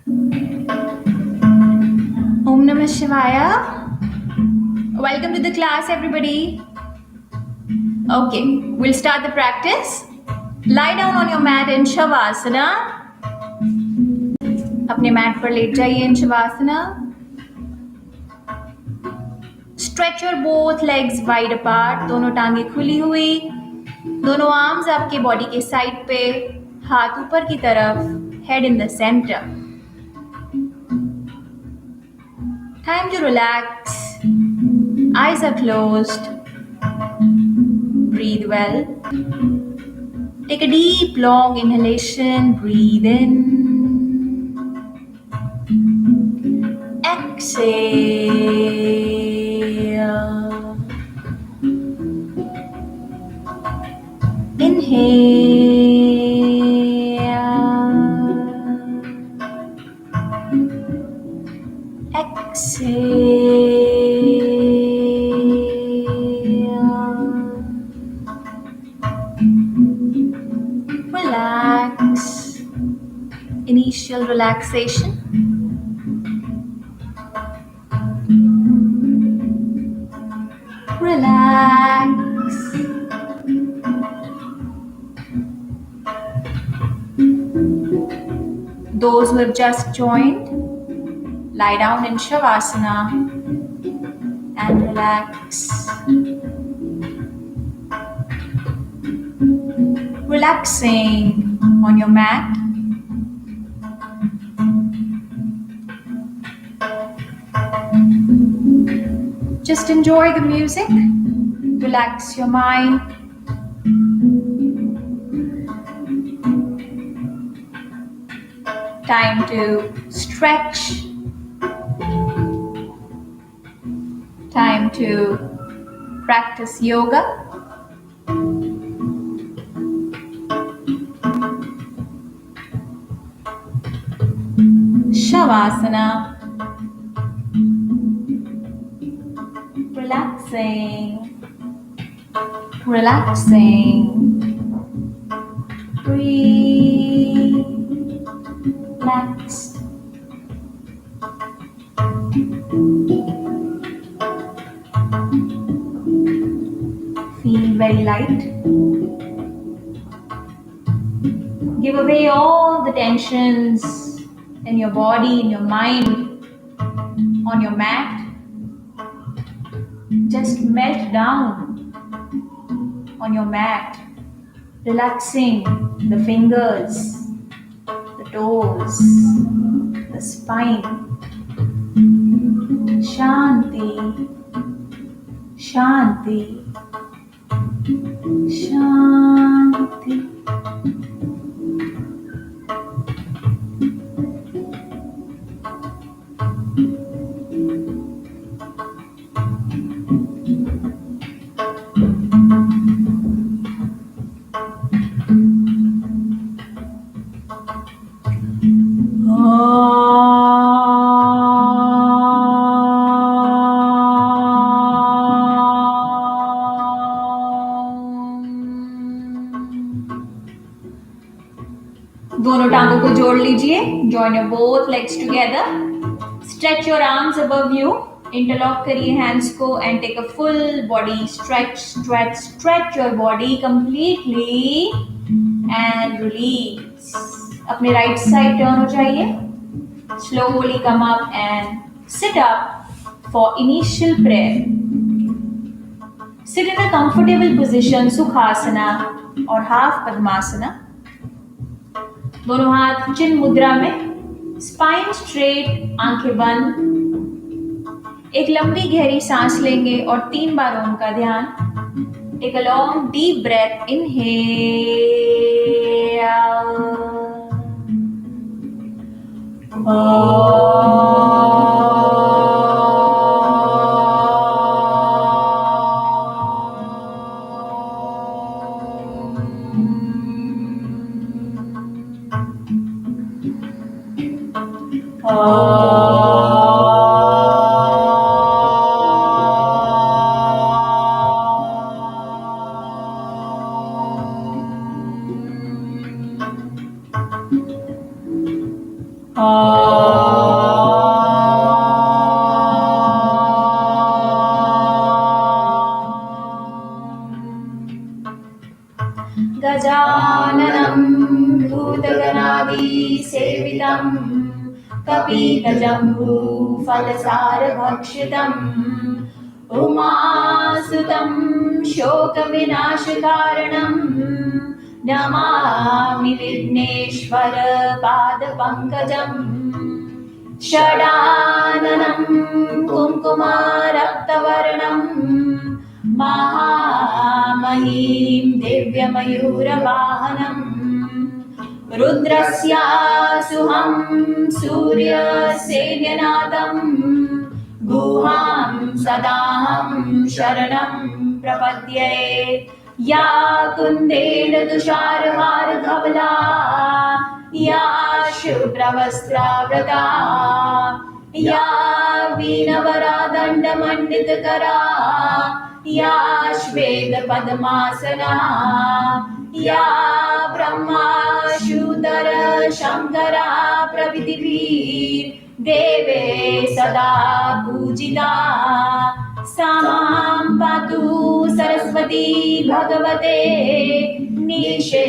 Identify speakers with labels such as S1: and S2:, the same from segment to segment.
S1: Om Namah Shivaya. Welcome to the class, everybody. Okay, we'll start the practice. Lie down on your mat in Shavasana. अपने mat पर late जाइए in Shavasana. Stretch your both legs wide apart. दोनों टांगे खुली हुई. दोनों arms आपके body के साइड पे, हाथ ऊपर की तरफ, head in the center. Time to relax. Eyes are closed. Breathe well. Take a deep, long inhalation. Breathe in. Exhale. Inhale. Exhale. Relax. Initial relaxation. Relax. Those who have just joined, lie down in Shavasana and relax. Relaxing on your mat. Just enjoy the music. Relax your mind. Time to stretch. Time to practice yoga. Shavasana. Relaxing. Relaxing. Breathe. Relax. Feel very light. Give away all the tensions in your body, in your mind, on your mat. Just melt down on your mat, relaxing the fingers, the toes, the spine. Shanti, Shanti, Shanti. दोनों टांगों को जोड़ लीजिए. Join your both legs together. Stretch your arms above you. Interlock करिए hands को and take a full body stretch, stretch, stretch your body completely and release. अपने right side turn हो जाइए. Slowly come up and sit up for initial prayer. Sit in a comfortable position, Sukhasana or half Padmasana. दोनों हाथ चिन्ह मुद्रा में, spine straight, आंखें बंद. एक लंबी गहरी सांस लेंगे और 3 बार ओम का ध्यान. Take a long deep breath. गजाननं भूतगणादिसेवितं कपितजम्बूफलसारभक्षितम् उमासुतं शोकविनाशकारणं नमामि विघ्नेश्वर पादपङ्कजम् षडाननं कुङ्कुमारक्तवर्णं महामहीं दिव्यमयूरवाहनम् रुद्रस्यासुहं सूर्यसेव्यनादं गुहां सदाहं शरणं प्रपद्ये या कुन्देन तुषारहारधवला या शुभ्रवस्त्रावृता या वीणवरादण्डमण्डितकरा या श्वेतपद्मासना या ब्रह्माशूदर शङ्करा प्रभृतिभिः देवे सदा पूजिता सा मां पातु सरस्वती भगवते निःशेषजाड्यापहा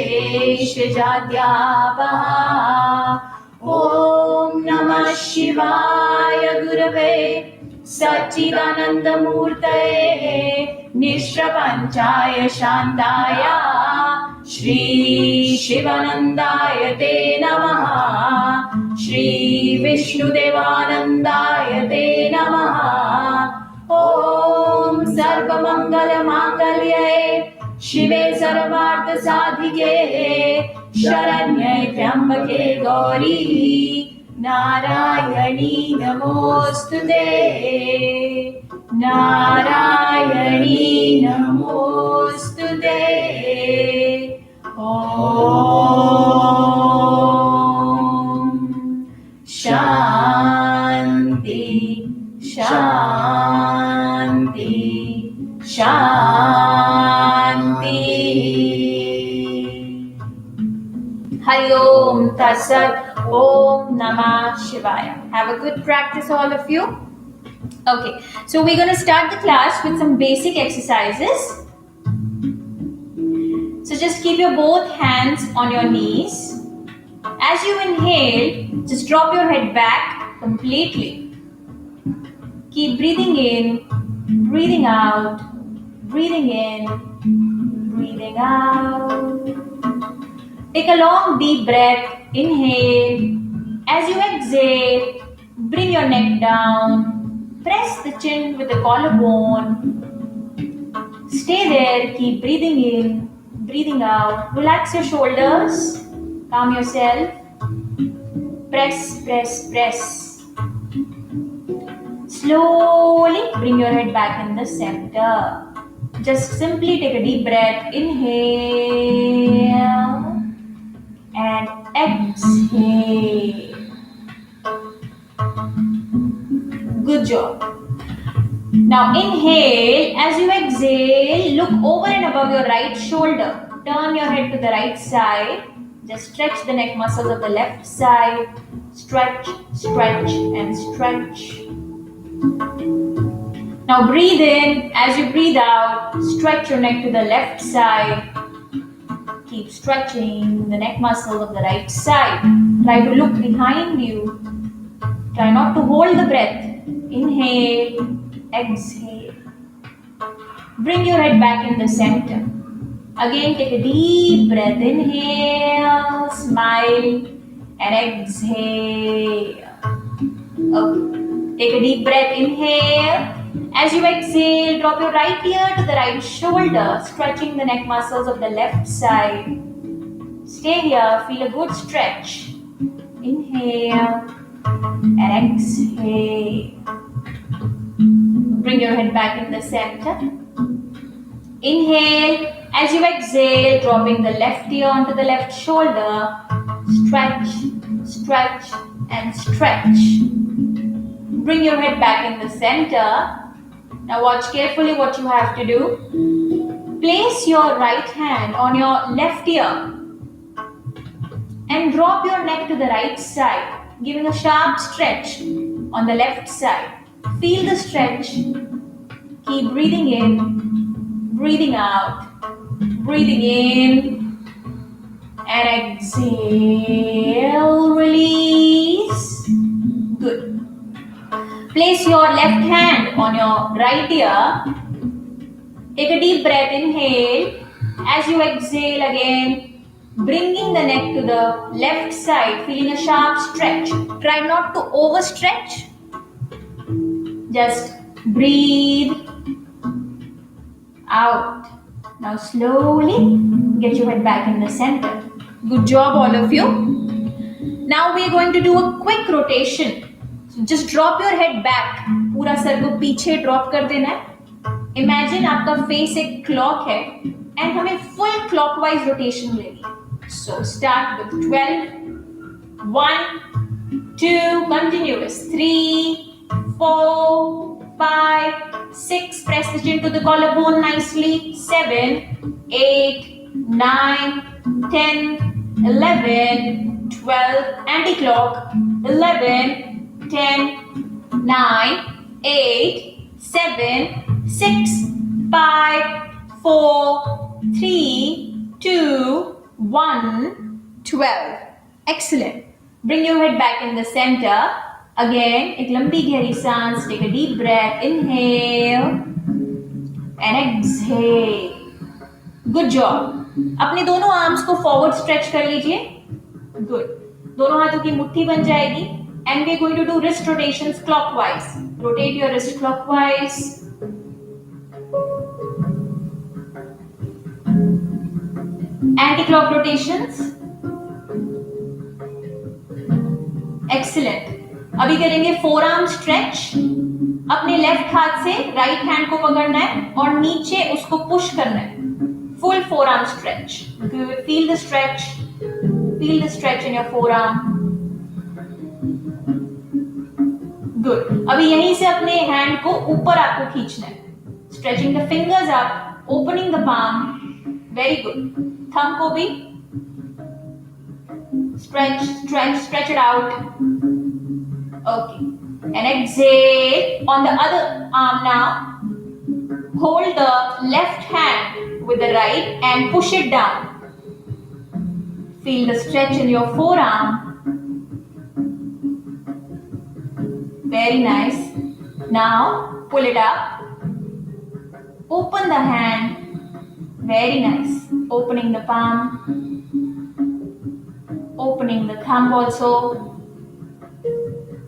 S1: ॐ नमः शिवाय गुरवे सच्चिदानन्दमूर्तये निष्प्रपञ्चाय शान्ताय श्री शिवानन्दाय ते नमः श्री विष्णुदेवानन्दाय ते नमः ॐ सर्वमङ्गलमाङ्गल्ये शिवे सर्वार्थसाधिके शरण्ये त्र्यम्बके गौरी नारायणी नमोऽस्तुते नारायणी नमोऽस्तुते ॐ शान्ति शान्ति शान्ति Hari Om Tat Sat. Om Namah Shivaya. Have a good practice, all of you. Okay, so we're going to start the class with some basic exercises. So just keep your both hands on your knees. As you inhale, just drop your head back completely. Keep breathing in, breathing out, breathing in, breathing out. Take a long deep breath. Inhale. As you exhale, bring your neck down. Press the chin with the collarbone. Stay there. Keep breathing in, breathing out. Relax your shoulders. Calm yourself. Press, press, press. Slowly bring your head back in the center. Just simply take a deep breath. Inhale. And exhale. Good job. Now inhale. As you exhale, look over and above your right shoulder. Turn your head to the right side. Just stretch the neck muscles of the left side. Stretch, stretch, and stretch. Now breathe in. As you breathe out, stretch your neck to the left side. Keep stretching the neck muscle of the right side. Try to look behind you. Try not to hold the breath. Inhale, exhale. Bring your head back in the center. Again, take a deep breath. Inhale, smile, and exhale. Okay. Take a deep breath. Inhale. As you exhale, drop your right ear to the right shoulder, stretching the neck muscles of the left side. Stay here, feel a good stretch. Inhale and exhale. Bring your head back in the center. Inhale. As you exhale, dropping the left ear onto the left shoulder. Stretch, stretch, and stretch. Bring your head back in the center. Now watch carefully what you have to do. Place your right hand on your left ear and drop your neck to the right side. giving a sharp stretch on the left side. Feel the stretch. Keep breathing in, breathing out, breathing in, and exhale, release. Good. Place your left hand on your right ear. Take a deep breath, inhale. As you exhale again, bringing the neck to the left side, feeling a sharp stretch. Try not to overstretch. Just breathe out. Now slowly get your head back in the center. Good job, all of you. Now we are going to do a quick rotation. So just drop your head back. पूरा sir को पीछे drop कर देना है. Imagine आपका face एक clock है and हमें full clockwise rotation लेनी है. So start with 12, 1, 2, continuous, 3, 4, 5, 6, press the chin to the collarbone nicely, 7, 8, 9, 10, 11, 12, anti-clock, 11, 10, 9, 8, 7, 6, 5, 4, 3, 2, 1, 12. Excellent. Bring your head back in the center. Again, एक लंबी गहरी सांस. Take a deep breath. Inhale and exhale. Good job. अपने दोनों arms को forward stretch कर लीजिए. Good. दोनों हाथों की मुट्ठी बन जाएगी. And we are going to do wrist rotations clockwise. Rotate your wrist clockwise. Anti-clock rotations. Excellent. अभी करेंगे forearm stretch. अपने लेफ्ट हाथ से राइट हैंड को पकड़ना है और नीचे उसको पुश करना है. Full forearm stretch. Good. Feel the stretch. Feel the stretch in your forearm. Good. अभी यहीं से अपने हैंड को ऊपर आपको खींचना है. Stretching the fingers up, opening the palm. Very good. Thumb को भी stretch it out. Okay. And exhale on the other arm now. Hold the left hand with the right and push it down. Feel the stretch in your forearm. Very nice. Now pull it up. Open the hand. Very nice. Opening the palm. Opening the thumb also.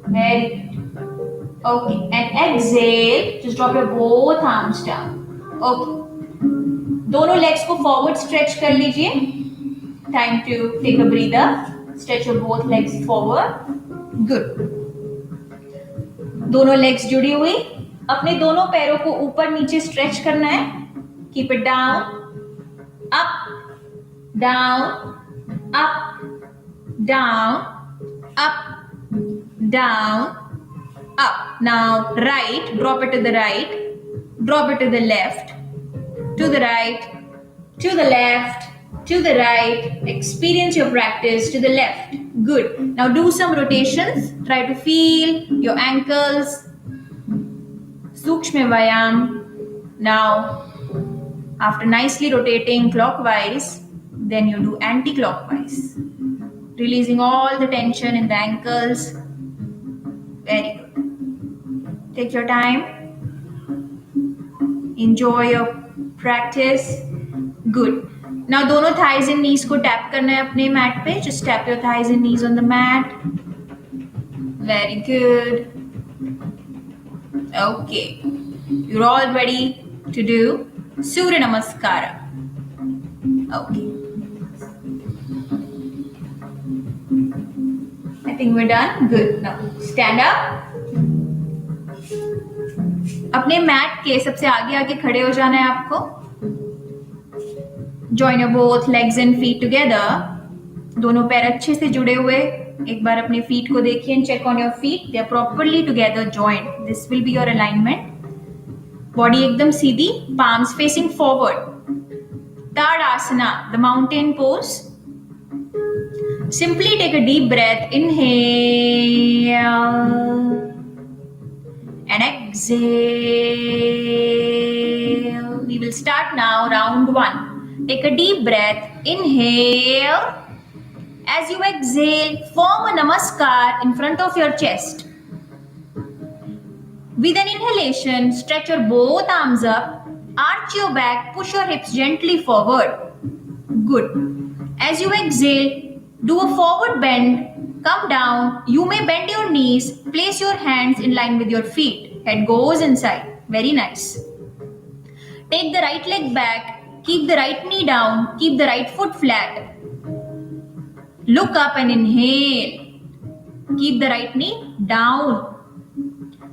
S1: Very good. Okay. And exhale. Just drop your both arms down. Okay. दोनों legs को forward stretch कर लीजिए. Time to take a breather. Stretch your both legs forward. Good. दोनों legs जुड़ी हुई. अपने दोनों पैरों को ऊपर नीचे stretch करना है. Keep it down. Up, down, up, down, up, down, up. Now right, drop it to the right, drop it to the left, to the right, to the left, to the right. Experience your practice to the left. Good. Now do some rotations. Try to feel your ankles. Sukshma Vayam. Now after nicely rotating clockwise, then you do anti-clockwise, releasing all the tension in the ankles. Very good. Take your time. Enjoy your practice. Good. Now दोनों thighs and knees को tap करना है अपने mat पे. Just tap your thighs and knees on the mat. Very good. Okay. You're all ready to do Surya Namaskara. Okay. I think we're done. Good. Now stand up. अपने mat के सबसे आगे आगे खड़े हो जाना है आपको. Join your both legs and feet together. दोनों पैर अच्छे से जुड़े हुए. एक बार अपने feet को देखिए and check on your feet. They are properly together joined. This will be your alignment. Body एकदम सीधी, palms facing forward. Tadasana, the mountain pose. Simply take a deep breath. Inhale and exhale. We will start now round 1. Take a deep breath. Inhale. As you exhale, form a namaskar in front of your chest. With an inhalation, stretch your both arms up, arch your back, push your hips gently forward. Good. As you exhale, do a forward bend, come down. You may bend your knees, place your hands in line with your feet. Head goes inside. Very nice. Take the right leg back, keep the right knee down, keep the right foot flat. Look up and inhale. Keep the right knee down.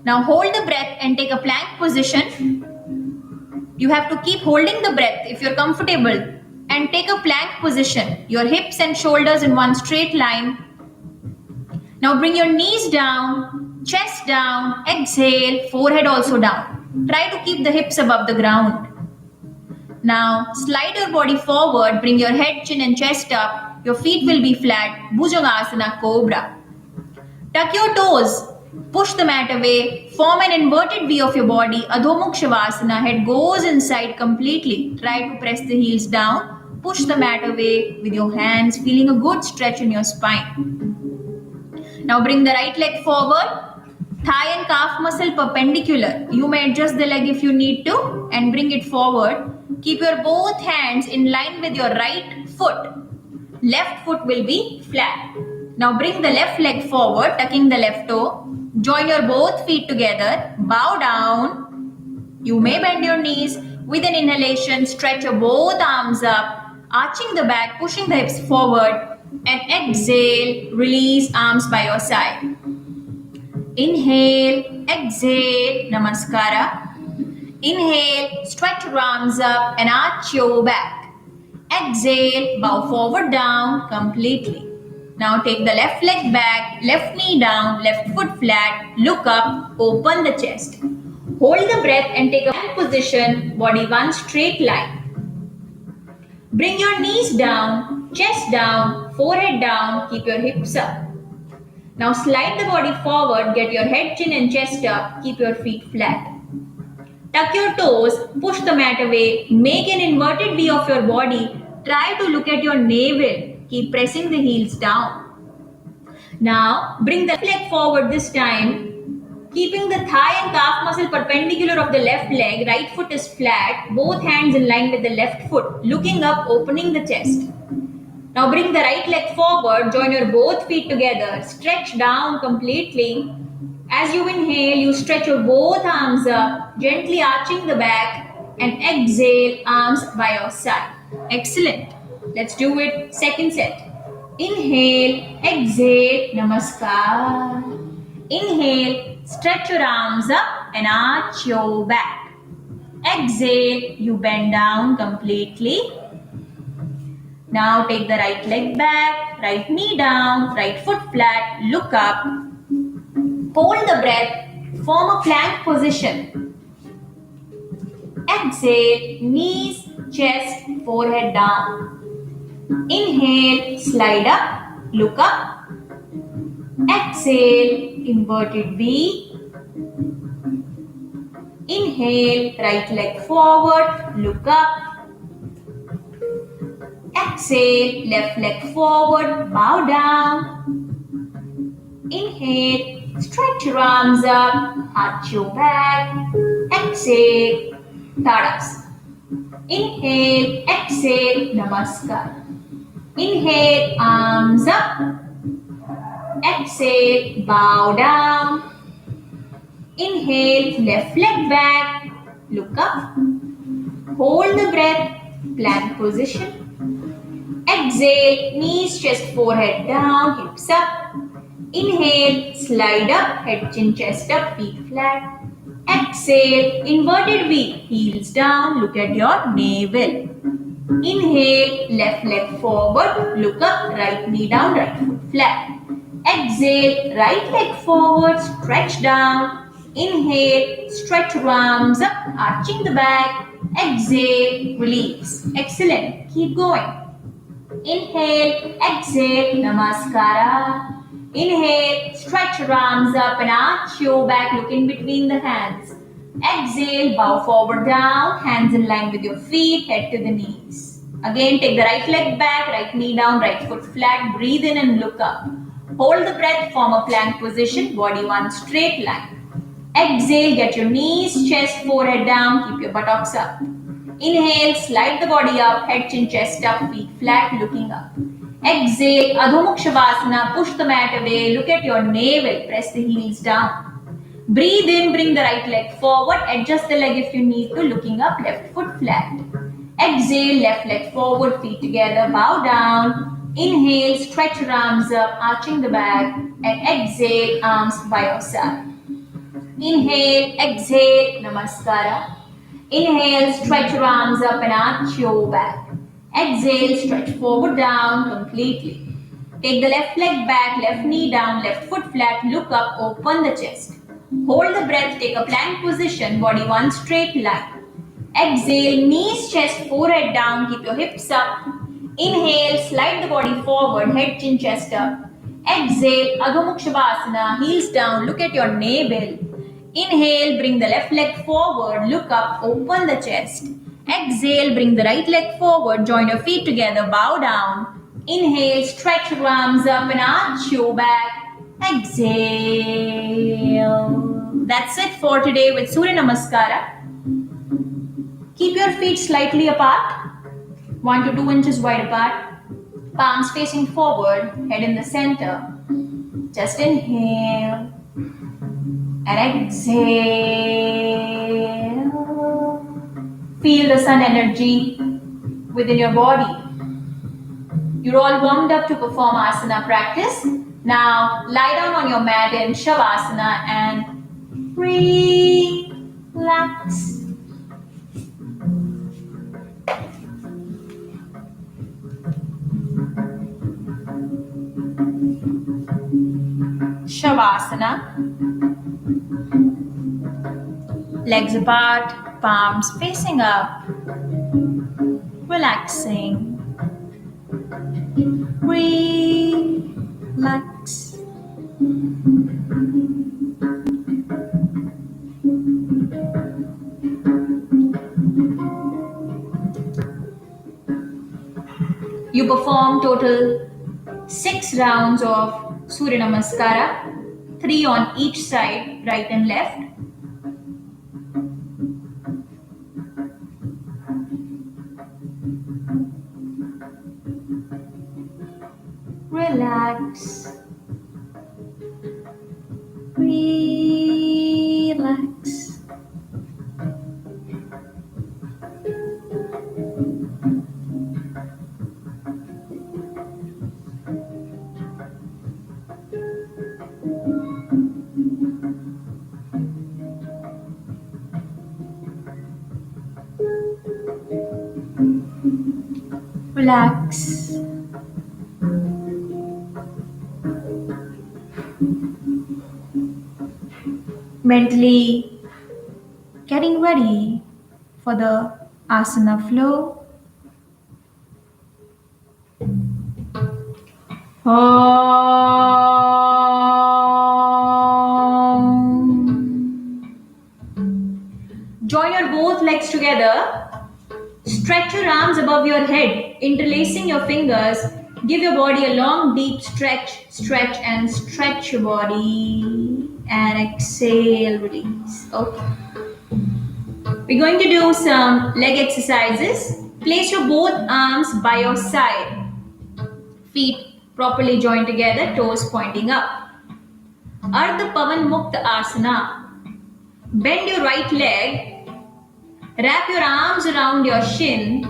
S1: Now hold the breath and take a plank position. You have to keep holding the breath if you're comfortable and take a plank position. Your hips and shoulders in one straight line. Now bring your knees down, chest down, exhale, forehead also down. Try to keep the hips above the ground. Now slide your body forward, bring your head, chin and chest up. Your feet will be flat, Bhujangasana Cobra. Tuck your toes. Push the mat away. Form an inverted V of your body. Adho Mukha Shavasana. Head goes inside completely. Try to press the heels down. Push the mat away with your hands, feeling a good stretch in your spine. Now bring the right leg forward. Thigh and calf muscle perpendicular. You may adjust the leg if you need to and bring it forward. Keep your both hands in line with your right foot. Left foot will be flat. Now bring the left leg forward, tucking the left toe. Join your both feet together. Bow down. You may bend your knees. With an inhalation, stretch your both arms up, arching the back, pushing the hips forward. And exhale, release arms by your side. Inhale, exhale, namaskara. Inhale, stretch your arms up and arch your back. Exhale, bow forward down completely. Now take the left leg back, left knee down, left foot flat, look up, open the chest. Hold the breath and take a plank position, body one straight line. Bring your knees down, chest down, forehead down, keep your hips up. Now slide the body forward, get your head, chin and chest up, keep your feet flat. Tuck your toes, push the mat away, make an inverted V of your body. Try to look at your navel. Keep pressing the heels down. Now bring the left leg forward this time. Keeping the thigh and calf muscle perpendicular of the left leg, right foot is flat, both hands in line with the left foot, looking up, opening the chest. Now bring the right leg forward, join your both feet together, stretch down completely. As you inhale, you stretch your both arms up, gently arching the back and exhale, arms by your side. Excellent. Let's do it. Second set. Inhale, exhale, namaskar. Inhale, stretch your arms up and arch your back. Exhale, you bend down completely. Now take the right leg back, right knee down, right foot flat, look up. Hold the breath, form a plank position. Exhale, knees, chest, forehead down. Inhale, slide up, look up. Exhale, inverted V. Inhale, right leg forward, look up. Exhale, left leg forward, bow down. Inhale, stretch your arms up, arch your back. Exhale, Tadasana. Inhale, exhale, namaskar. Inhale, arms up. Exhale, bow down. Inhale, left leg back, look up. Hold the breath, plank position. Exhale, knees, chest, forehead down, hips up. Inhale, slide up, head, chin, chest up, feet flat. Exhale, inverted V, heels down, look at your navel. Inhale, left leg forward, look up, right knee down, right foot flat. Exhale, right leg forward, stretch down. Inhale, stretch your arms up, arching the back. Exhale, release. Excellent. Keep going. Inhale, exhale, Namaskara. Inhale, stretch your arms up and arch your back, look in between the hands. Exhale, bow forward down, hands in line with your feet, head to the knees. Again, take the right leg back, right knee down, right foot flat, breathe in and look up. Hold the breath, form a plank position, body one straight line. Exhale, get your knees, chest, forehead down, keep your buttocks up. Inhale, slide the body up, head, chin, chest up, feet flat, looking up. Exhale, Adho Mukha Shavasana, push the mat away, look at your navel, press the heels down. Breathe in, bring the right leg forward, adjust the leg if you need to, looking up, left foot flat. Exhale, left leg forward, feet together, bow down. Inhale, stretch your arms up, arching the back, and exhale, arms by your side. Inhale, exhale, Namaskara. Inhale, stretch your arms up and arch your back. Exhale, stretch forward down completely. Take the left leg back, left knee down, left foot flat, look up, open the chest. Hold the breath, take a plank position, body one straight line. Exhale, knees, chest, forehead down, keep your hips up. Inhale, slide the body forward, head, chin, chest up. Exhale, Adho Mukha Shavasana, heels down, look at your navel. Inhale, bring the left leg forward, look up, open the chest. Exhale, bring the right leg forward, join your feet together, bow down. Inhale, stretch your arms up and arch your back. Exhale. That's it for today with Surya Namaskara. Keep your feet slightly apart, 1 to 2 inches wide apart. Palms facing forward, head in the center. Just inhale and exhale. Feel the sun energy within your body. You're all warmed up to perform asana practice. Now lie down on your mat in Shavasana and relax. Shavasana. Legs apart, palms facing up. Relaxing. Relax. You perform total 6 rounds of Surya Namaskara, 3 on each side, right and left. Relax. Relax. Relax. Mentally getting ready for the asana flow. Join your both legs together. Stretch your arms above your head, interlacing your fingers. Give your body a long, deep stretch. Stretch and stretch your body. And exhale, release. Okay. We're going to do some leg exercises. Place your both arms by your side. Feet properly joined together, toes pointing up. Ardha Pavan Mukta Asana. Bend your right leg. Wrap your arms around your shin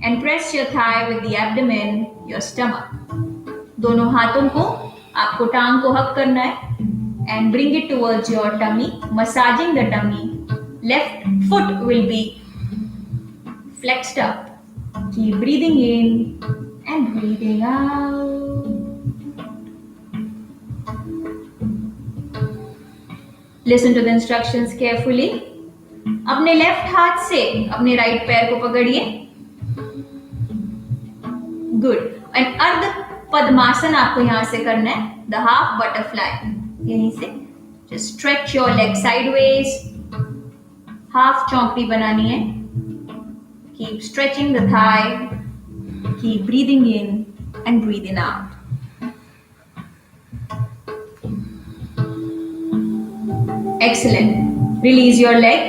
S1: and press your thigh with the abdomen, your stomach. दोनों हाथों को आपको टांग को हक करना है and bring it towards your tummy, massaging the tummy. Left foot will be flexed up. Keep breathing in and breathing out. Listen to the instructions carefully. अपने लेफ्ट हाथ से अपने राइट पैर को पकड़िए. गुड. एंड अर्ध पद्मासन आपको यहाँ से करना है, द हाफ बटरफ्लाई. यहीं से just stretch your leg sideways, half चौकड़ी बनानी है. Keep stretching the thigh, keep breathing in and breathing out. Excellent. Release your leg.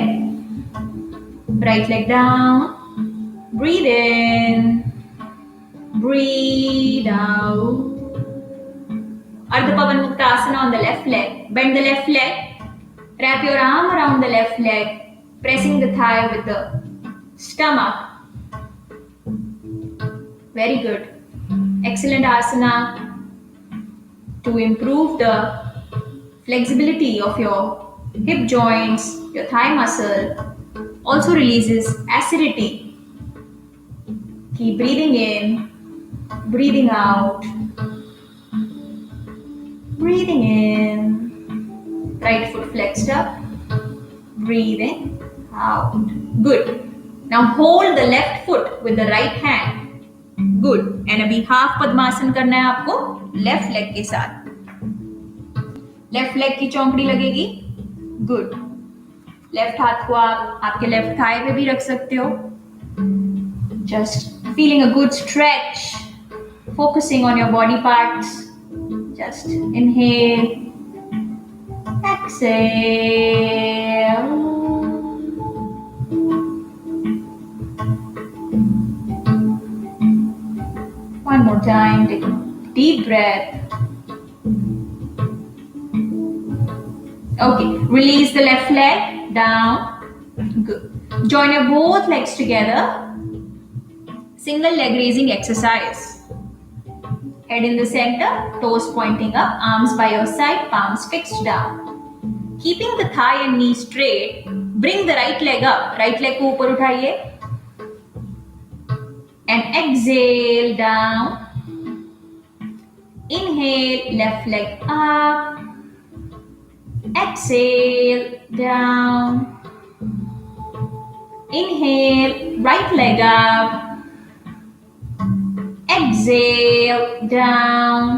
S1: Right leg down. Breathe in. Breathe out. Ardha Pavan Muktasana on the left leg. Bend the left leg. Wrap your arm around the left leg, pressing the thigh with the stomach. Very good. Excellent asana to improve the flexibility of your hip joints, your thigh muscle. Also releases acidity. Keep breathing in, breathing out. Breathing in. Right foot flexed up. Breathing out. Good. Now hold the left foot with the right hand. Good. And अभी half पद्मासन करना है आपको left leg के साथ. Left leg की चौकड़ी लगेगी. Good. Left हाथ को आप आपके लेफ्ट थाई पे भी रख सकते हो. Just feeling a good stretch, focusing on your body parts. Just inhale, exhale. One more time. Take a deep breath. Okay, release the left leg down. Good. Join your both legs together. Single leg raising exercise. Head in the center, toes pointing up, arms by your side, palms fixed down. Keeping the thigh and knee straight, bring the right leg up. Right leg को ऊपर उठाइए. And exhale down. Inhale, left leg up. Exhale down. Inhale, right leg up. Exhale down.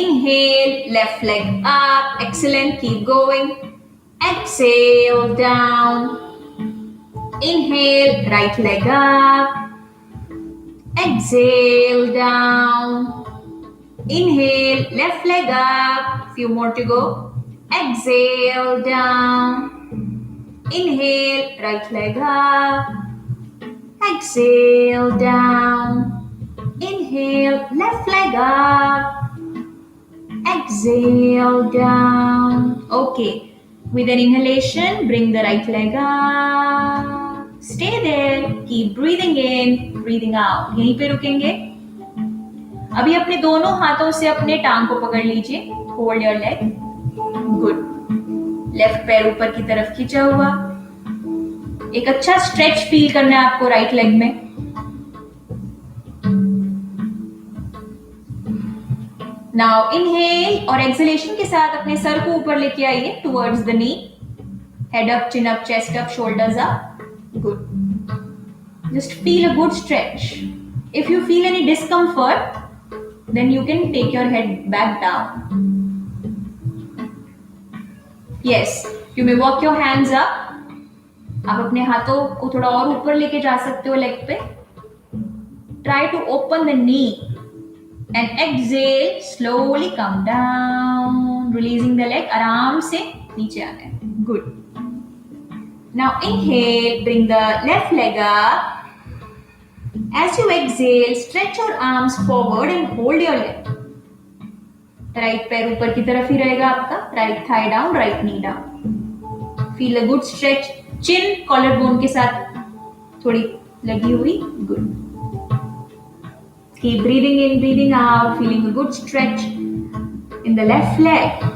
S1: Inhale, left leg up. Excellent. Keep going. Exhale down. Inhale, right leg up. Exhale down. Inhale, left leg up. Few more to go. Exhale down. Inhale, right leg up. Exhale down. Inhale, left leg up. Exhale down. Okay. With an inhalation, bring the right leg up. Stay there. Keep breathing in, breathing out. यहीं पे रुकेंगे. अभी अपने दोनों हाथों से अपने टांग को पकड़ लीजिए. Hold your leg. Good. Left पैर ऊपर की तरफ खींचा हुआ. एक अच्छा स्ट्रेच फील करना है आपको राइट लेग में. नाउ इनहेल और एक्सहेलेशन के साथ अपने सर को ऊपर लेके आइए towards the knee. Head up, chin up, chest up, shoulders up. Good. Just feel a good stretch. If you feel any discomfort, then you can take your head back down. Yes, you may walk your hands up. आप अपने हाथों को थोड़ा और ऊपर लेके जा सकते हो लेग पे. Try to open the knee and exhale. Slowly come down, releasing the leg. आराम से नीचे आना है. Good. Now inhale, bring the left leg up. As you exhale, stretch your arms forward and hold your leg. Right पैर ऊपर की तरफ ही रहेगा आपका. Right thigh down, right knee down. Feel a good stretch. Chin collarbone के साथ थोड़ी लगी हुई. Good. Keep breathing in, breathing out, feeling a good stretch in the left leg.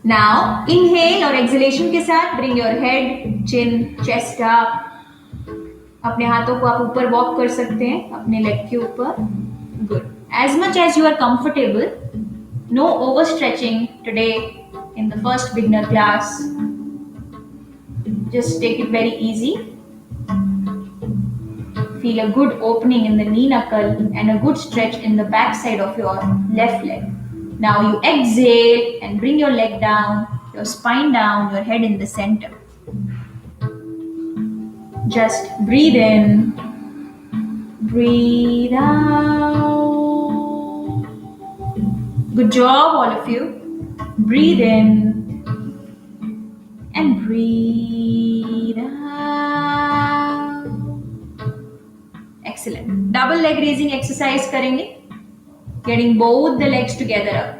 S1: Now inhale और exhalation के साथ bring your head, chin, chest up. अपने हाथों को आप ऊपर वॉक कर सकते हैं अपने लेग के ऊपर. Good. As much as you are comfortable. No overstretching today in the first beginner class. Just take it very easy. Feel a good opening in the knee knuckle and a good stretch in the back side of your left leg. Now you exhale and bring your leg down, your spine down, your head in the center. Just breathe in, breathe out. Good job, all of you. Breathe in and breathe out. Excellent. Double leg raising exercise करेंगे. Getting both the legs together up.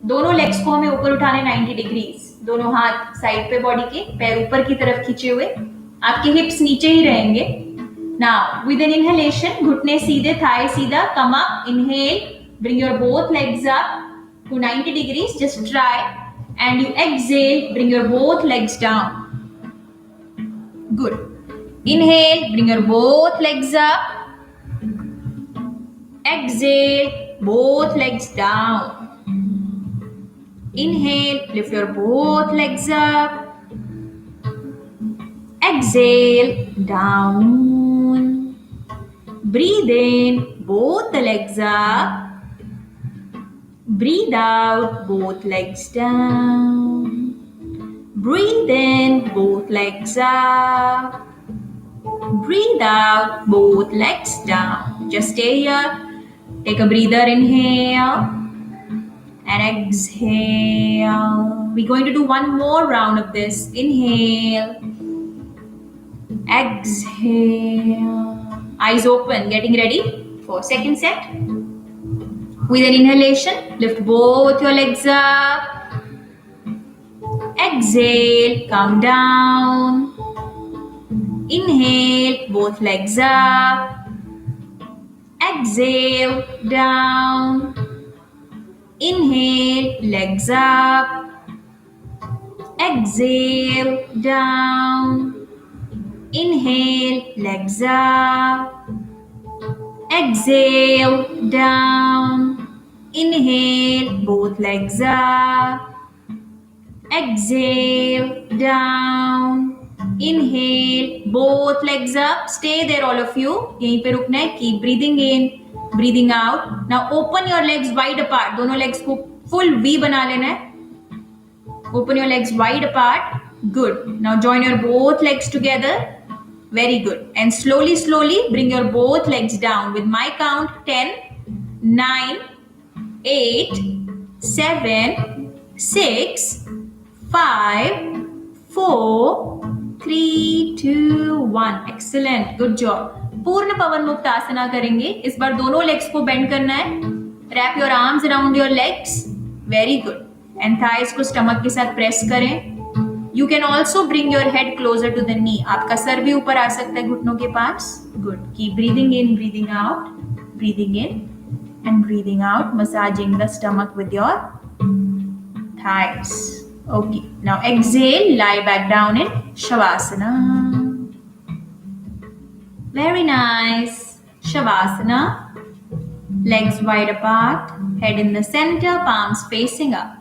S1: दोनों legs को हमें ऊपर उठाने 90 degrees. दोनों हाथ side पे body के, पैर ऊपर की तरफ खींचे हुए. आपके हिप्स नीचे ही रहेंगे. Now with an inhalation, घुटने सीधे, थाई सीधा, come up, inhale, bring your both legs up to 90 degrees. Just try. And you exhale, bring your both legs down. Good. Inhale, bring your both legs up. Exhale, both legs down. Inhale, lift your both legs up. Exhale, down. Breathe in, both the legs up. Breathe out, both legs down. Breathe in, both legs up. Breathe out, both legs down. Just stay here. Take a breather, inhale and exhale. We're going to do one more round of this. Inhale, exhale. Eyes open, getting ready for second set. With an inhalation, lift both your legs up. Exhale, come down. Inhale, both legs up. Exhale, down. Inhale, legs up. Exhale, down. Inhale, legs up. Exhale, down. Inhale, both legs up. Exhale, down. Inhale, both legs up. Stay there, all of you. यहीं पे रुकना है. Keep breathing in, breathing out. Now open your legs wide apart. दोनों legs को full V बना लेना है. Open your legs wide apart. Good. Now join your both legs together. Very good. And slowly, slowly bring your both legs down. With my count, 10, 9, 8, 7, 6, 5, 4, 3, 2, 1. Excellent. Good job. पूर्ण पवन मुक्त आसना करेंगे. इस बार दोनों legs को bend करना है. Wrap your arms around your legs. Very good. And thighs को stomach के साथ press करें. You can also bring your head closer to the knee. आपका सर भी ऊपर आ सकता है घुटनों के पास. Good. Keep breathing in, breathing out, breathing in and breathing out, massaging the stomach with your thighs. Okay. Now exhale, lie back down in Shavasana. Very nice. Shavasana. Legs wide apart, head in the center, palms facing up.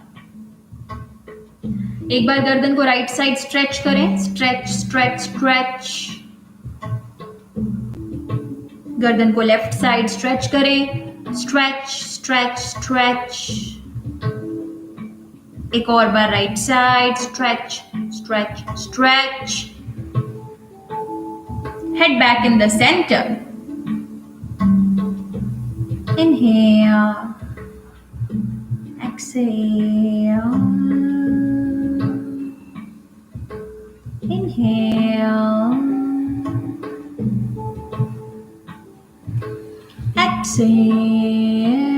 S1: एक बार गर्दन को right side stretch करें. Stretch stretch stretch. गर्दन को left side stretch करें. Stretch stretch stretch. एक और बार right side stretch stretch stretch. Head back in the center. Inhale, exhale. Inhale, exhale.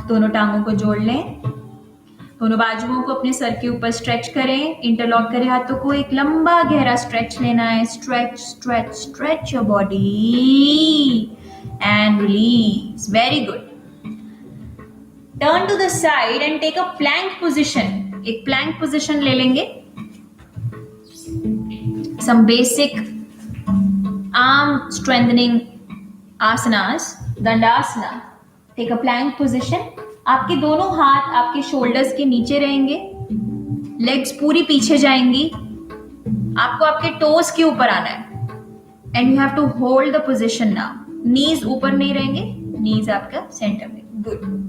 S1: दोनों टांगों को जोड़ लें. दोनों बाजुओं को अपने सर के ऊपर स्ट्रेच करें. इंटरलॉक करें हाथों को. एक लंबा गहरा स्ट्रेच लेना है. Stretch stretch stretch your body and release. Very good. Turn to the side and take a plank position. एक प्लैंक पोजिशन ले लेंगे. Some basic arm strengthening asanas. Dandasana. Take a plank position. आपके दोनों हाथ आपके शोल्डर्स के नीचे रहेंगे, लेग्स पूरी पीछे जाएंगी, आपको आपके टोस के ऊपर आना है and you have to hold the position now. Knees ऊपर नहीं रहेंगे, नीज आपका सेंटर में. गुड.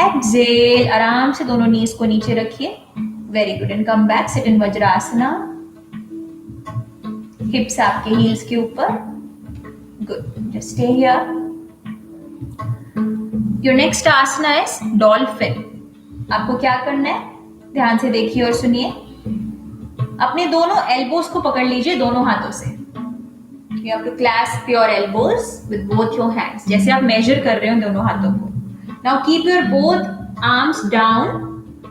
S1: एक्सेल. आराम से दोनों नीज को नीचे रखिए. Very good. And come back. Sit in Vajrasana. Hips आपके हील्स के ऊपर. Good. Just stay here. Your next asana is dolphin. आपको क्या करना है, ध्यान से देखिए और सुनिए. अपने दोनों एल्बोज को पकड़ लीजिए दोनों हाथों से. You have to clasp your elbows with both your hands. जैसे आप मेजर कर रहे हो दोनों हाथों को. Now keep your both arms down.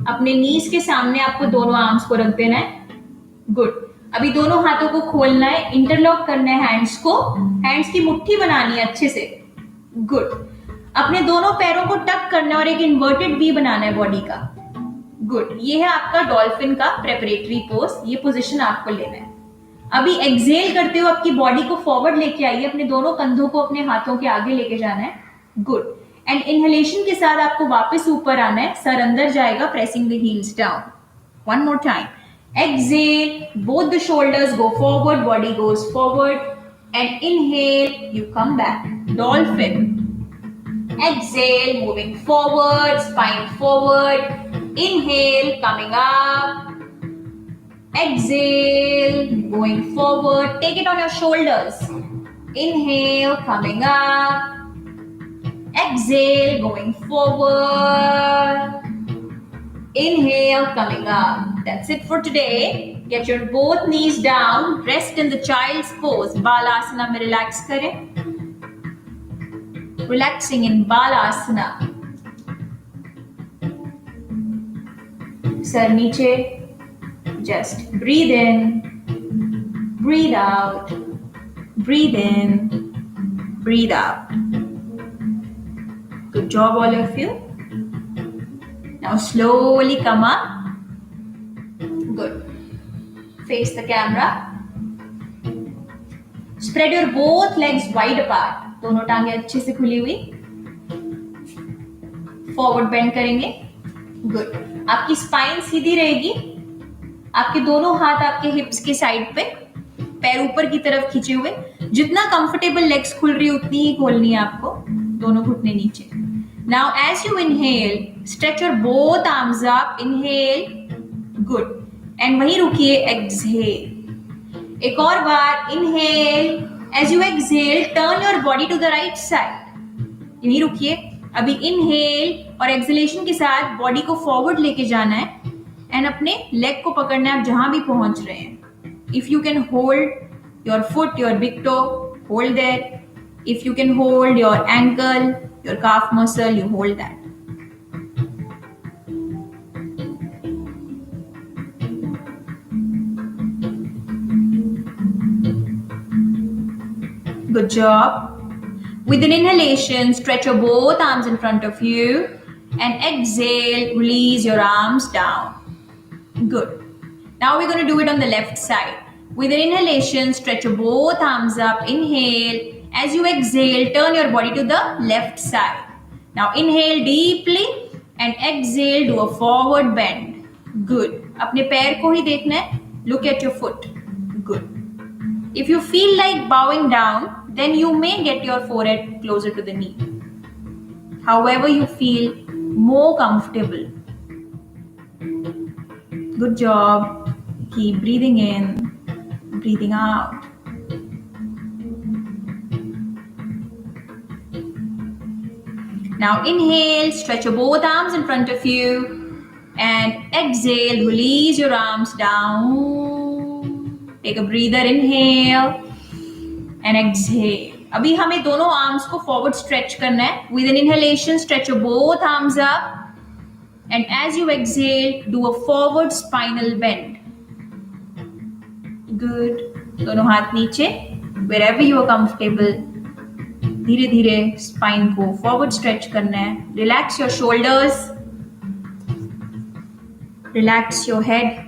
S1: अपने नीज के सामने आपको दोनों आर्म्स को रख देना है. गुड. अभी दोनों हाथों को खोलना है, इंटरलॉक करना है हैंड्स को. हैंड्स की मुट्ठी बनानी है अच्छे से. गुड. अपने दोनों पैरों को टक करना है और एक इन्वर्टेड वी बनाना है बॉडी का. गुड. ये है आपका डॉल्फिन का प्रेपरेटरी पोज. ये पोजीशन आपको लेना है. अभी एक्सेल करते हो आपकी बॉडी को फॉरवर्ड लेके आइए. अपने दोनों कंधों को अपने हाथों के आगे लेके जाना है. गुड. एंड इनहेलेशन के साथ आपको वापस ऊपर आना है. सर अंदर जाएगा, pressing the heels down. One more time. Exhale, both the shoulders go forward, body goes forward, and inhale, you come back. Dolphin. Exhale, moving forward, spine forward. Inhale, coming up. Exhale, going forward. Take it on your shoulders. Inhale, coming up. Exhale, going forward. Inhale, coming up. That's it for today. Get your both knees down. Rest in the child's pose. Balasana में relax करें. Relaxing in Balasana. Sir नीचे. Just breathe in. Breathe out. Breathe in. Breathe out. Good job, all of you. Now slowly come up. Good. Face the camera. Spread your both legs wide apart. दोनों टांगे अच्छे से खुली हुई. Forward bend करेंगे. Good. आपकी spine सीधी रहेगी. आपके दोनों हाथ आपके हिप्स के साइड पे, पैर ऊपर की तरफ खींचे हुए. जितना कंफर्टेबल लेग्स खुल रही है उतनी ही खोलनी है आपको. दोनों घुटने नीचे. Now as you inhale, stretch your both arms up. Inhale. Good. And वहीं रुकिए. Exhale. एक और बार. Inhale. As you exhale, turn your body to the right side. यहीं रुकिए. अभी inhale और exhalation के साथ बॉडी को फॉरवर्ड लेके जाना है एंड अपने लेग को पकड़ना है आप जहां भी पहुंच रहे हैं. If you can hold your foot, your big toe, hold there. If you can hold your ankle, your calf muscle, you hold that. Good job. With an inhalation, stretch your both arms in front of you and exhale, release your arms down. Good. Now we're going to do it on the left side. With an inhalation, stretch your both arms up. Inhale. As you exhale, turn your body to the left side. Now inhale deeply and exhale, do a forward bend. Good. अपने पैर को ही देखना है. Look at your foot. Good. If you feel like bowing down, then you may get your forehead closer to the knee. However you feel more comfortable. Good job. Keep breathing in, breathing out. Now inhale, stretch your both arms in front of you and exhale, release your arms down. Take a breather, inhale and exhale. अभी हमें दोनों arms को forward stretch करना है. With an inhalation, stretch your both arms up and as you exhale, do a forward spinal bend. Good. दोनों हाथ नीचे, wherever you are comfortable। धीरे धीरे स्पाइन को फॉरवर्ड स्ट्रेच करना है। Relax your shoulders, relax your head.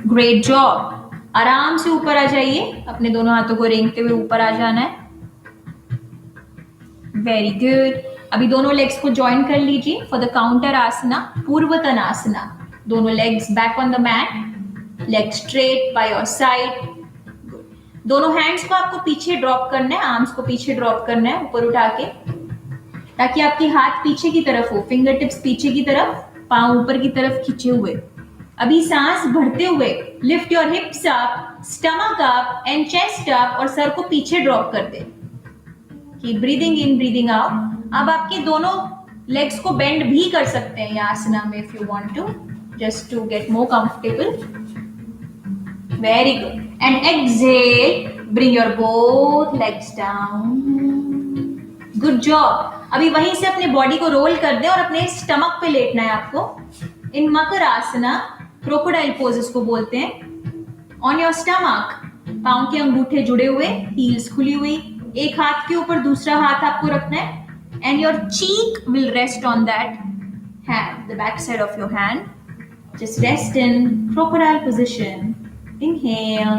S1: Great job. आराम से ऊपर आ जाइए, अपने दोनों हाथों को रेंगते हुए ऊपर आ जाना है। Very good. अभी दोनों लेग्स को ज्वाइन कर लीजिए for the counter asana, purvottanasana. दोनों legs back on the mat, leg straight by your side. दोनों हैंड्स को आपको पीछे ड्रॉप करना है, आर्म्स को पीछे ड्रॉप करना है ऊपर उठा के, ताकि आपके हाथ पीछे की तरफ हो, फिंगर टिप्स पीछे की तरफ, पांव ऊपर की तरफ खींचे हुए। अभी सांस भरते हुए lift your hips up, stomach up and chest up, और सर को पीछे ड्रॉप कर दे। Keep breathing in, breathing out. अब आपके दोनों लेग्स को बेंड भी कर सकते हैं यहाँ आसना में, if you want to, just to get more comfortable. Very good. And exhale, bring your both legs down. Good job. अभी वहीं से अपने बॉडी को रोल कर दे और अपने स्टमक पे लेटना है आपको। इन मकर आसना, क्रोकोडाइल पोज इसको बोलते हैं। ऑन योर स्टमक, पांव के अंगूठे जुड़े हुए, हील्स खुली हुई, एक हाथ के ऊपर दूसरा हाथ आपको रखना है, and your cheek will rest on that hand, the back side of your hand. Just rest in crocodile position. Inhale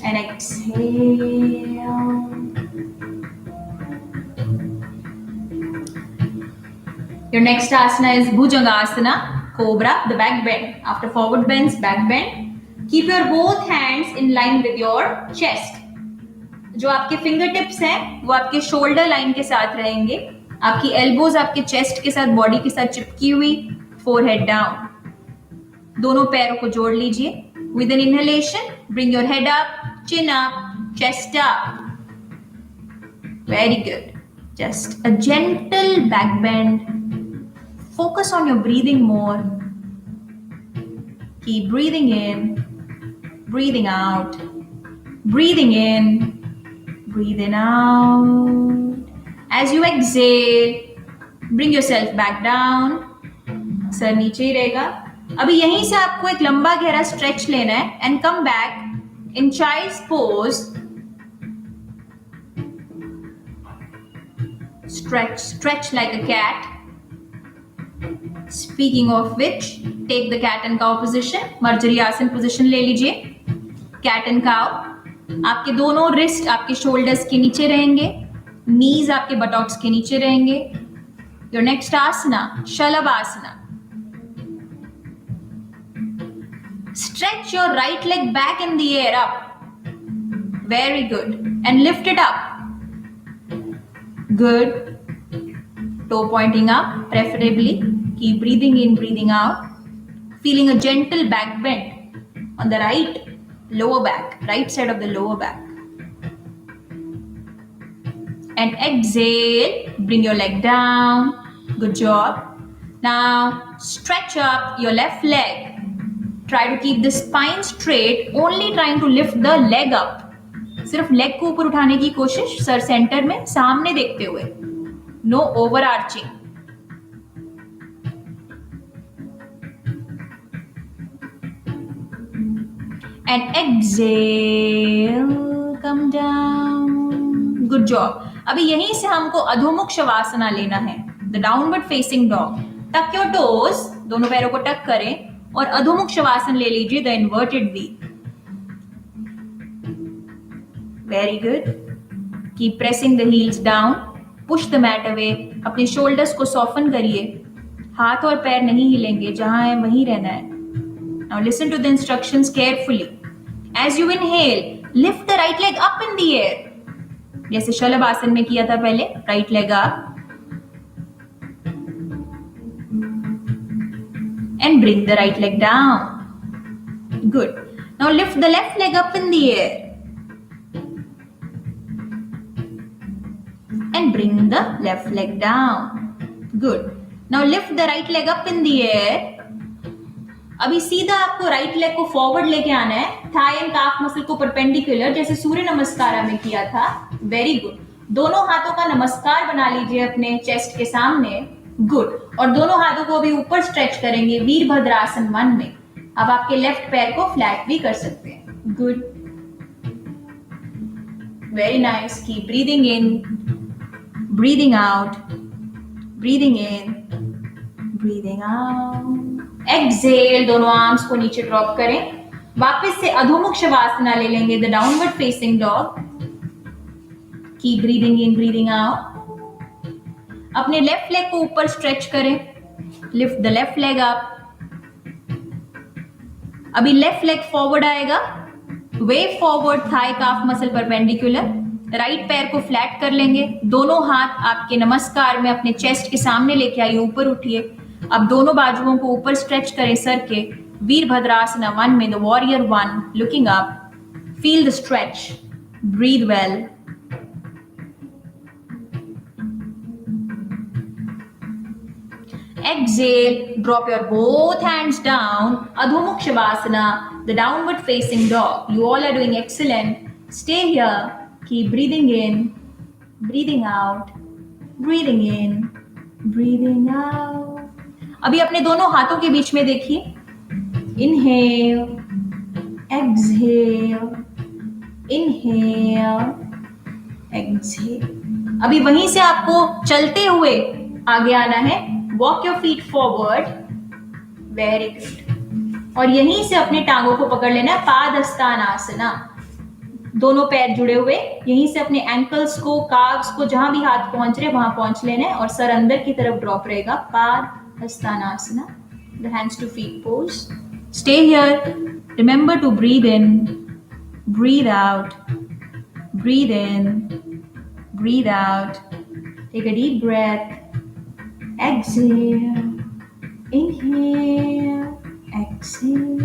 S1: and exhale. Your next asana is Bhujangasana, Cobra, the back bend. After forward bends, back bend. Keep your both hands in line with your chest. जो आपके finger tips हैं वो आपके shoulder line के साथ रहेंगे। आपकी elbows आपके चेस्ट के साथ, बॉडी के साथ चिपकी हुई, फोरहेड डाउन। दोनों पैरों को जोड़ लीजिए। With an inhalation, bring your head up, chin up, chest up. Very good. Just a gentle back bend. Focus on your breathing more. Keep breathing in, breathing out, breathing in, breathing out. As you exhale, bring yourself back down. Sir नीचे ही रहेगा। अभी यहीं से आपको एक लंबा गहरा stretch लेना है and come back in child's pose. Stretch like a cat. Speaking of which, take the cat and cow position, Marjari asan position ले लीजिए। Cat and cow. आपके दोनों रिस्ट आपके शोल्डर्स के नीचे रहेंगे, नीज आपके बटॉक्स के नीचे रहेंगे। Your next asana, Shalabhasana. Stretch your right leg back in the air up. Very good. And lift it up. Good. Toe pointing up, preferably. Keep breathing in, breathing out. Feeling a gentle back bend on the right lower back, right side of the lower back. And exhale. Bring your leg down. Good job. Now stretch up your left leg. Try to keep the spine straight, only trying to lift the leg up. सिर्फ leg को ऊपर उठाने की कोशिश, sir centre में, सामने देखते हुए। No overarching. And exhale, come down. Good job. अभी यहीं से हमको अधोमुख शवासना लेना है, the downward facing dog. Tuck your toes, दोनों पैरों को टक करें और अधोमुख शवासन ले लीजिए, the inverted V. Very good. Keep pressing the heels down, push the mat away. अपने शोल्डर्स को सॉफन करिए, हाथ और पैर नहीं हिलेंगे, जहां है वहीं रहना है। Now listen to the instructions carefully. As you inhale, lift the right leg up in the air, जैसे शलभ आसन में किया था पहले। Right leg up and bring the right leg down. Good. Now lift the left leg up in the air and bring the left leg down. Good. Now lift the right leg up in the air. अभी सीधा आपको right leg को forward लेके आना है, Thai and calf muscle को perpendicular, जैसे सूर्य नमस्कार में किया था। Very good. दोनों हाथों का नमस्कार बना लीजिए अपने चेस्ट के सामने। गुड. और दोनों हाथों को अभी ऊपर स्ट्रेच करेंगे वीरभद्रासन 1 में. अब आपके लेफ्ट पैर को फ्लैट भी कर सकते हैं. Good. Very nice. Keep breathing in, breathing out, breathing in, breathing out. Exhale. दोनों आर्म्स को नीचे ड्रॉप करें. वापस से अधोमुख शवासना ले लेंगे, the downward facing dog. Keep breathing in, breathing out. अपने लेफ्ट लेग को ऊपर स्ट्रेच करें. Lift the left leg up. अभी लेफ्ट लेग फॉरवर्ड आएगा. Wave forward, thigh calf muscle perpendicular. Right पैर को फ्लैट कर लेंगे. दोनों हाथ आपके नमस्कार में अपने चेस्ट के सामने लेके आइए, ऊपर उठिए. अब दोनों बाजुओं को ऊपर स्ट्रेच करें सर के. वीरभद्रासना 1 में, the warrior 1, looking up. Feel the stretch. Breathe well. Exhale, drop your both hands down, Adho Mukha Shavasana, the downward facing dog. You all are doing excellent. Stay here, keep breathing in, breathing out, breathing in, breathing out. अभी अपने दोनों हाथों के बीच में देखिए. Inhale, exhale, inhale, exhale. अभी वहीं से आपको चलते हुए आगे आना है. Walk your feet forward. Very good. और यहीं से अपने टांगों को पकड़ लेना है. पादहस्तानासना. दोनों पैर जुड़े हुए. यहीं से अपने एंकल्स को, काव्स को, जहां भी हाथ पहुंच रहे वहां पहुंच लेना है. और सर अंदर की तरफ ड्रॉप रहेगा. पादहस्तानासना. The hands to feet pose. Stay here. Remember to breathe in, breathe out, breathe in, breathe out. Take a deep breath. Exhale, inhale, exhale.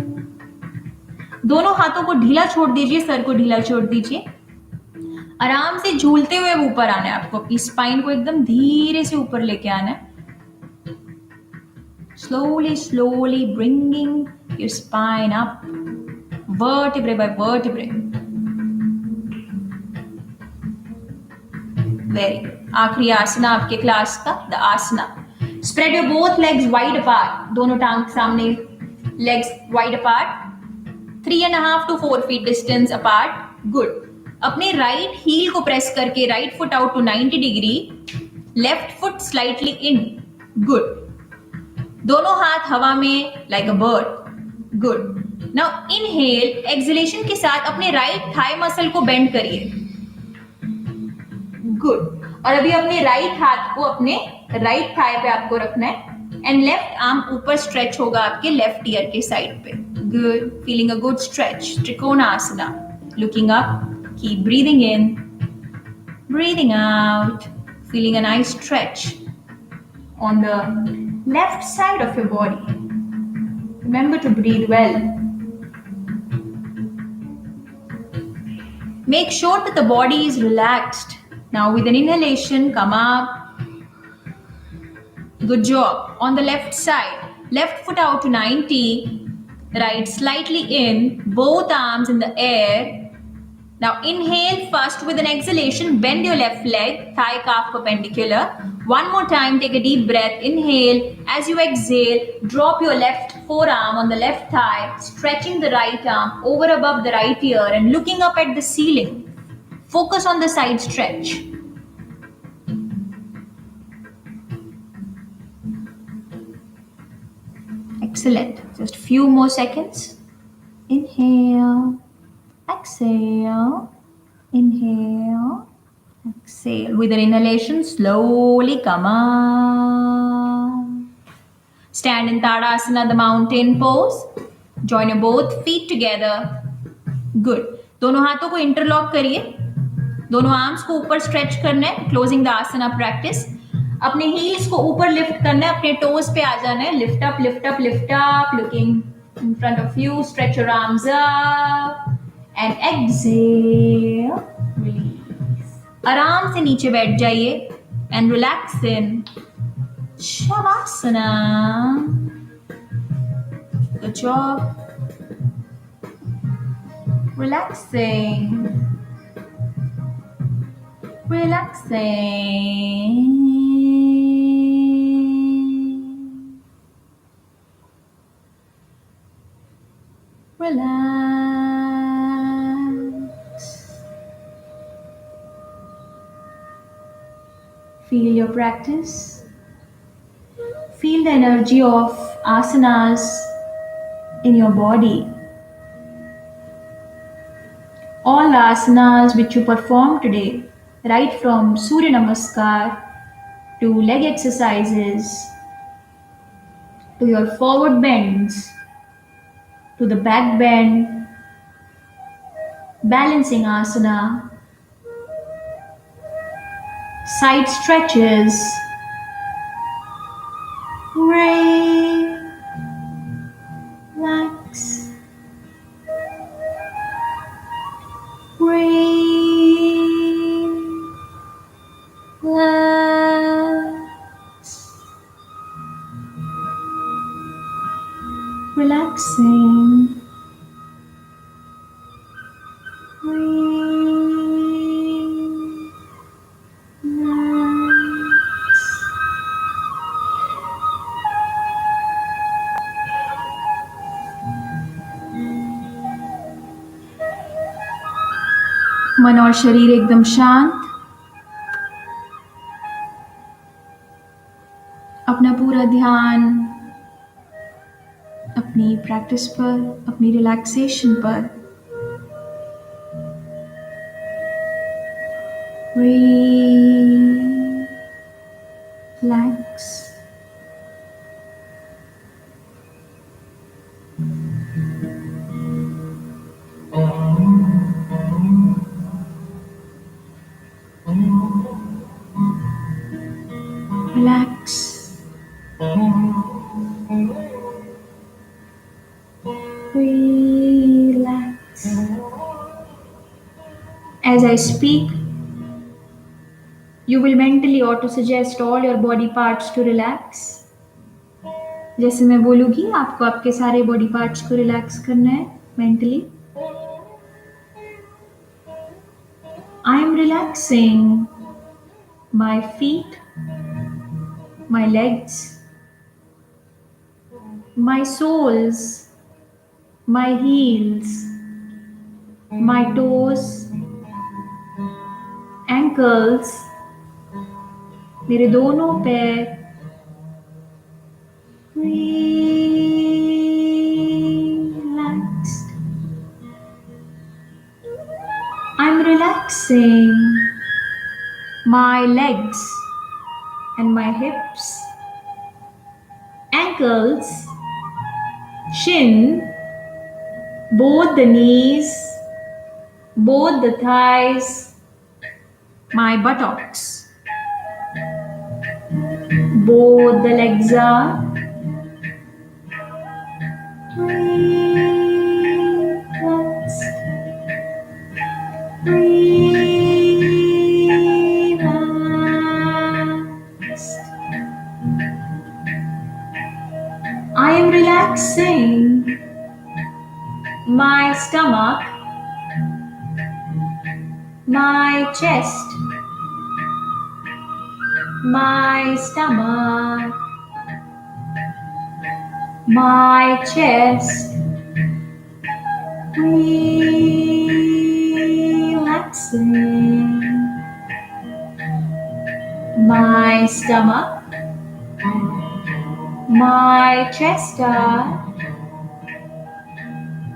S1: दोनों हाथों को ढीला छोड़ दीजिए, सर को ढीला छोड़ दीजिए. आराम से झूलते हुए ऊपर आना है आपको. अपनी स्पाइन को एकदम धीरे से ऊपर लेके आना है. Slowly, slowly bringing your spine up, vertebrae by vertebrae. Very good. आखिरी आसना आपके क्लास का, the asana. Spread your both legs wide apart. दोनों टांग सामने, legs wide apart. 3.5 to 4 feet distance apart. Good. अपने right heel को press करके right foot out to 90 degree. Left foot slightly in. Good. दोनों हाथ हवा में like a bird. Good. Now inhale. Exhalation के साथ अपने right thigh muscle को bend करिए. Good. और अभी अपने राइट हाथ को अपने राइट थाई पे आपको रखना है. एंड लेफ्ट आर्म ऊपर स्ट्रेच होगा आपके लेफ्ट ईयर के साइड पे. Good. Feeling a good stretch. Trikonasana. Looking up. Keep breathing in, breathing out. Feeling a nice stretch on the left side of your body. Remember to breathe well. Make sure that the body is relaxed. Now with an inhalation, come up. Good job. On the left side, left foot out to 90, right slightly in, both arms in the air. Now inhale first with an exhalation, bend your left leg, thigh calf perpendicular. One more time, take a deep breath, inhale. As you exhale, drop your left forearm on the left thigh, stretching the right arm over above the right ear and looking up at the ceiling. Focus on the side stretch. Excellent. Just few more seconds. Inhale, exhale, inhale, exhale. With an inhalation, slowly come up. Stand in Tadasana, the mountain pose. Join your both feet together. Good. दोनों हाथों को interlock करिए. दोनों arms को ऊपर stretch करना है. Closing the asana practice. अपने हील्स को ऊपर लिफ्ट करना है. अपने टोज पे आ जाना है. Lift up, lift up, lift up. Looking in front of you. Stretch your arms up and exhale. Release. आराम से नीचे बैठ जाइए and relax in शवासना. Good job. Relaxing. Relaxing. Relax. Feel your practice. Feel the energy of asanas in your body. All the asanas which you perform today, right from Surya Namaskar to leg exercises, to your forward bends, to the back bend, balancing asana, side stretches, relax, relax, relaxing, relax. मन और शरीर एकदम शांत. अपना पूरा ध्यान अपनी practice पर, अपनी रिलैक्सेशन पर. Relax. Relax. Relax. As I speak, you will mentally auto-suggest all your body parts to relax. जैसे मैं बोलूँगी आपको आपके सारे बॉडी पार्ट्स को रिलैक्स करना है mentally. I am relaxing my feet, my legs, my soles, my heels, my toes, ankles, मेरे दोनों पैर. Relaxed. I'm relaxing my legs and my hips, ankles, chin, both the knees, both the thighs, my buttocks. Both the legs are relaxed. Relaxed. I am relaxing my stomach, my chest, my stomach, my chest. Relaxing my stomach, my chest are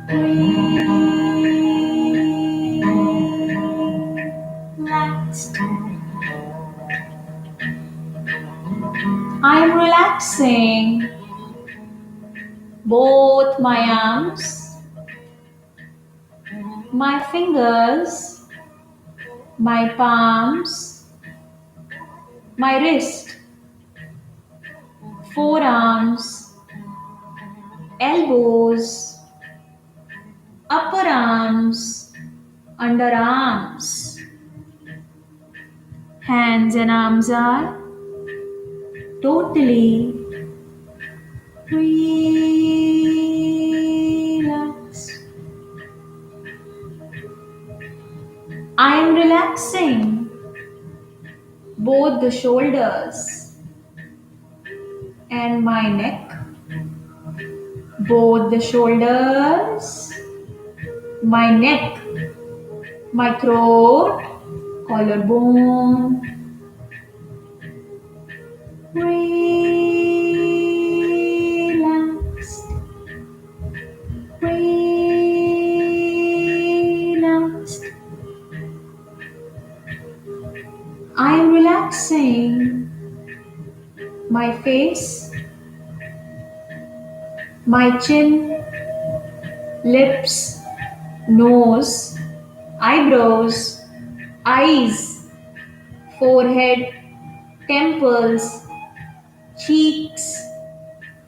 S1: relaxed. I am relaxing both my arms, my fingers, my palms, my wrist, forearms, elbows, upper arms, underarms. Hands and arms are totally relaxed. I am relaxing both the shoulders and my neck, both the shoulders, my neck, my throat, collarbone. Relaxed, relaxed. I am relaxing my face, my chin, lips, nose, eyebrows, eyes, forehead, temples, cheeks,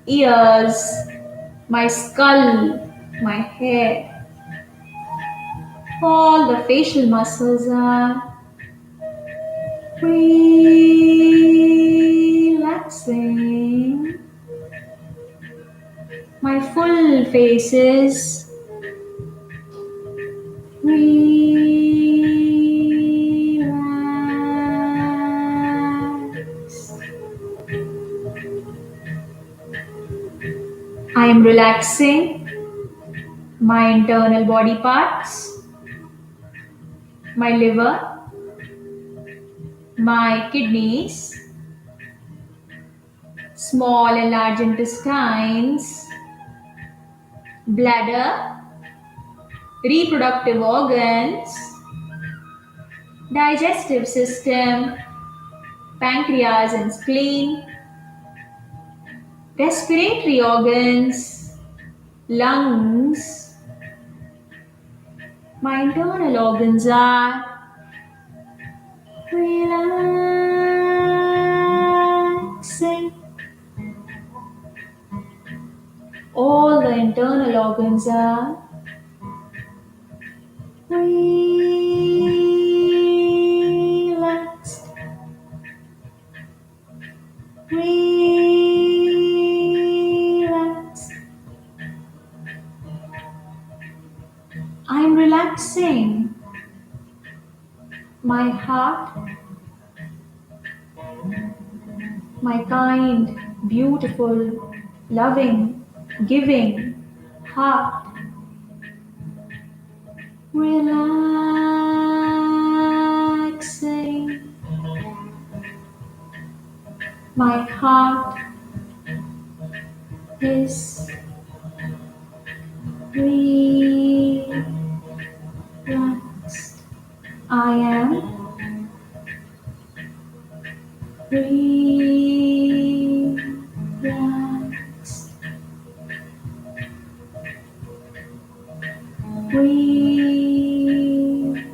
S1: ears, my skull, my hair. All the facial muscles are relaxing. My full face is relaxed. I am relaxing my internal body parts, my liver, my kidneys, small and large intestines, bladder, reproductive organs, digestive system, pancreas and spleen, respiratory organs, lungs. My internal organs are relaxing. All the internal organs are relaxed. Relaxed. I'm relaxing my heart, my kind, beautiful, loving, giving heart. Relaxing my heart is relaxed. I am relaxed. Relaxed. Relax.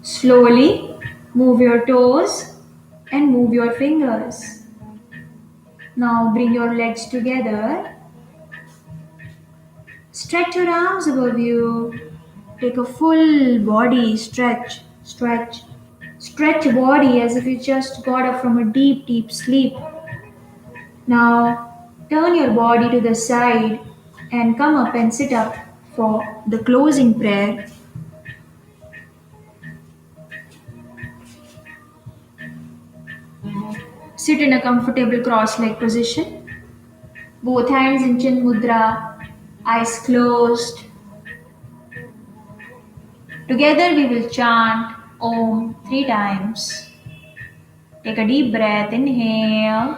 S1: Slowly move your toes and move your fingers. Now bring your legs together. Stretch your arms above you. Take a full body stretch, stretch. Stretch your body as if you just got up from a deep, deep sleep. Now turn your body to the side and come up and sit up for the closing prayer. Sit in a comfortable cross-leg position. Both hands in Chin Mudra, eyes closed. Together we will chant Om 3 times. Take a deep breath, inhale.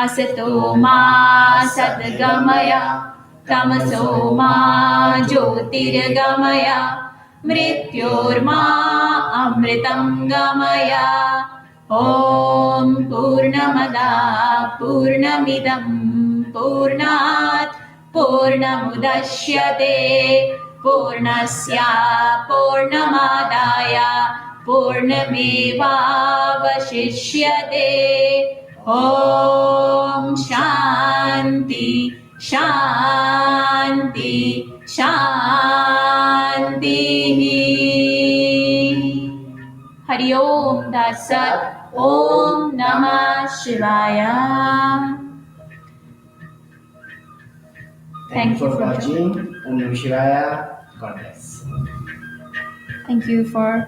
S1: असतो मा सद्गमय तमसो मा ज्योतिर्गमय मृत्योर्मा अमृतं गमय ॐ पूर्णमदा पूर्णमिदं पूर्णात् पूर्णमुदच्यते पूर्णस्य पूर्णमादाय पूर्णमेवावशिष्यते ॐ शान्ति शान्ति शान्तिः हरि ओम तत्सत् ओम नमः शिवाय
S2: Thank you for watching. Om Namah Shivaya. God bless.
S1: Thank you for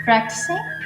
S1: practicing.